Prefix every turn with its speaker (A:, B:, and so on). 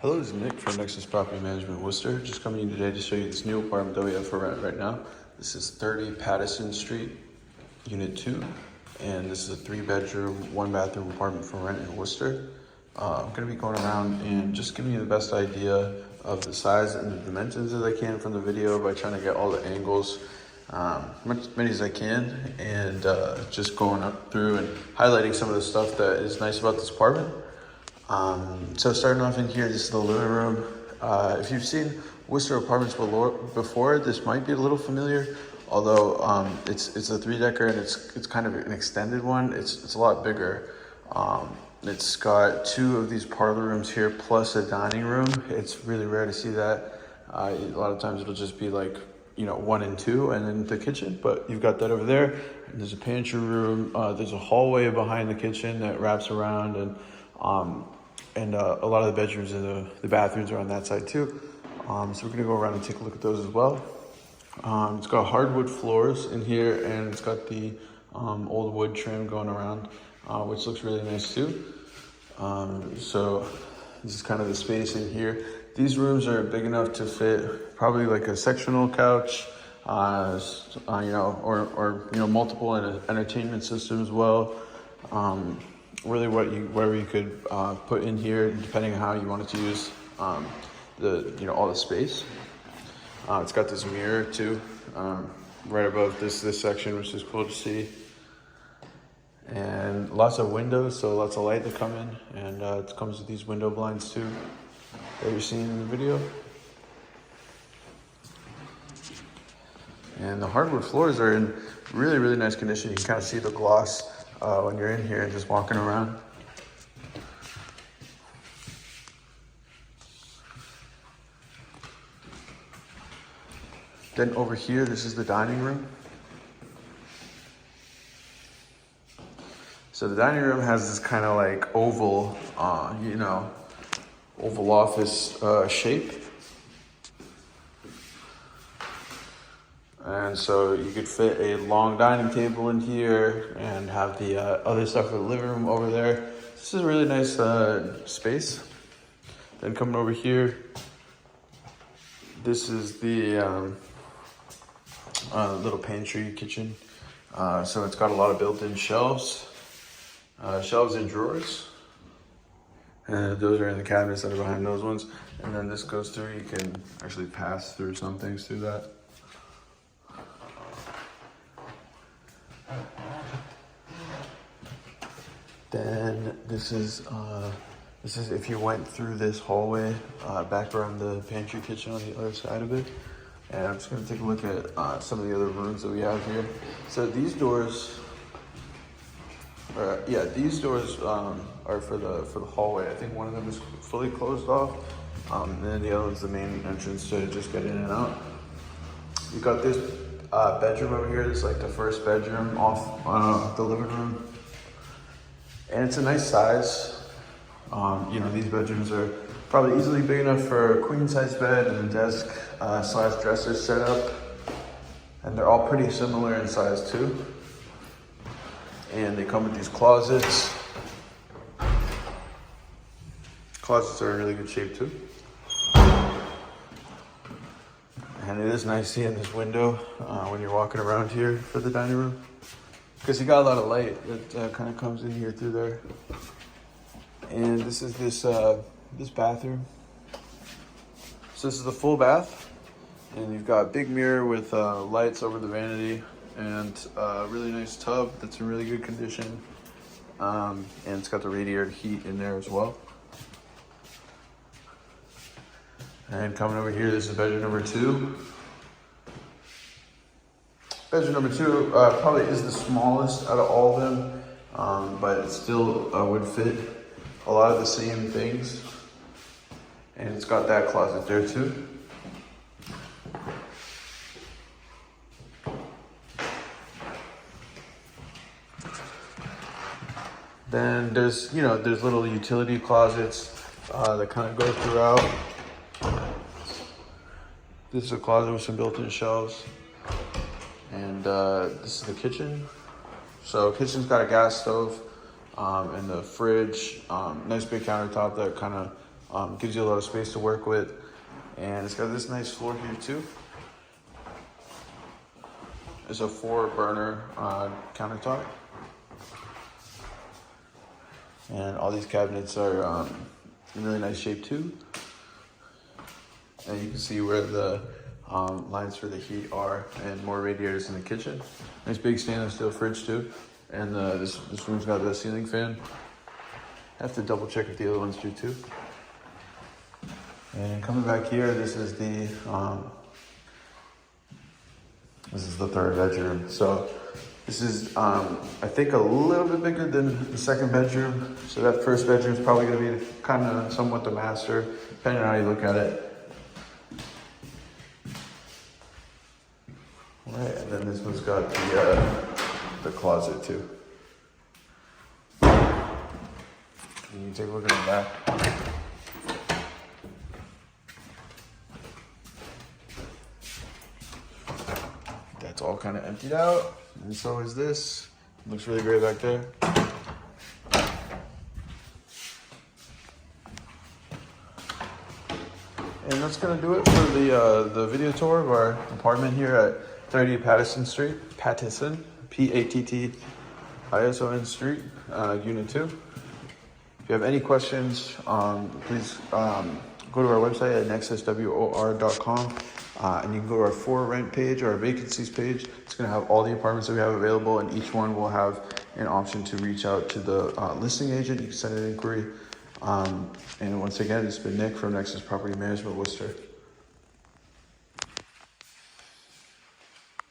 A: Hello, this is Nick from Nexus Property Management Worcester. Just coming in today to show you this new apartment that we have for rent right now. This is 30 Pattison Street, Unit 2, and this is a 3-bedroom, 1-bathroom apartment for rent in Worcester. I'm going to be going around and just giving you the best idea of the size and the dimensions as I can from the video by trying to get all the angles, many as I can, and just going up through and highlighting some of the stuff that is nice about this apartment. So starting off in here, this is the living room. If you've seen Worcester apartments before, this might be a little familiar, although it's a 3-decker and it's kind of an extended one. It's a lot bigger. It's got 2 of these parlor rooms here plus a dining room. It's really rare to see that. A lot of times it'll just be like, 1 and 2 and then the kitchen, but you've got that over there. And there's a pantry room. There's a hallway behind the kitchen that wraps around, and a lot of the bedrooms and the bathrooms are on that side too. So we're gonna go around and take a look at those as well. It's got hardwood floors in here, and it's got the old wood trim going around, which looks really nice too. So this is kind of the space in here. These rooms are big enough to fit probably like a sectional couch, or multiple entertainment system as well. Really whatever you could put in here, depending on how you wanted to use all the space. It's got this mirror too, right above this section, which is cool to see. And lots of windows, so lots of light to come in, and it comes with these window blinds too that you're seeing in the video. And the hardwood floors are in really, really nice condition. You can kind of see the gloss when you're in here and just walking around. Then over here, this is the dining room. So the dining room has this kind of like oval, oval office shape. And so you could fit a long dining table in here and have the other stuff for the living room over there. This is a really nice space. Then coming over here, this is the little pantry kitchen. So it's got a lot of built-in shelves and drawers. And those are in the cabinets that are behind those ones. And then this goes through, you can actually pass through some things through that. Then this is if you went through this hallway back around the pantry kitchen on the other side of it. And I'm just gonna take a look at some of the other rooms that we have here. So these doors, are for the hallway. I think one of them is fully closed off, and then the other one's the main entrance to just get in and out. You got this bedroom over here. This is like the first bedroom off the living room. And it's a nice size. These bedrooms are probably easily big enough for a queen-size bed and a desk / dresser setup. And they're all pretty similar in size too. And they come with these closets. Closets are in really good shape too. And it is nice seeing this window when you're walking around here for the dining room, because you got a lot of light that kind of comes in here through there. And this is this bathroom. So this is the full bath, and you've got a big mirror with lights over the vanity, and a really nice tub that's in really good condition. And it's got the radiator heat in there as well. And coming over here, this is bedroom number 2. Bedroom number 2 probably is the smallest out of all of them, but it still would fit a lot of the same things. And it's got that closet there too. Then there's little utility closets that kind of go throughout. This is a closet with some built-in shelves. And this is the kitchen. So kitchen's got a gas stove and the fridge, nice big countertop that kind of Gives you a lot of space to work with. And it's got this nice floor here too. It's a 4-burner countertop. And all these cabinets are in really nice shape too. And you can see where the lines for the heat are, and more radiators in the kitchen. Nice big stainless steel fridge too. And this room's got the ceiling fan. I have to double check if the other ones do too. And coming back here, this is the 3rd bedroom. So this is, I think, a little bit bigger than the 2nd bedroom. So that 1st bedroom is probably going to be kind of somewhat the master, depending on how you look at it. All right, and then this one's got the closet too. Can you take a look at the back? That's all kind of emptied out, and so is this. Looks really great back there. And that's gonna do it for the video tour of our apartment here at 30 Pattison Street, Pattison, Pattison Street, Unit 2. If you have any questions, please go to our website at nexuswor.com. And you can go to our for rent page or our vacancies page. It's going to have all the apartments that we have available, and each one will have an option to reach out to the listing agent. You can send an inquiry. And once again, it's been Nick from Nexus Property Management, Worcester.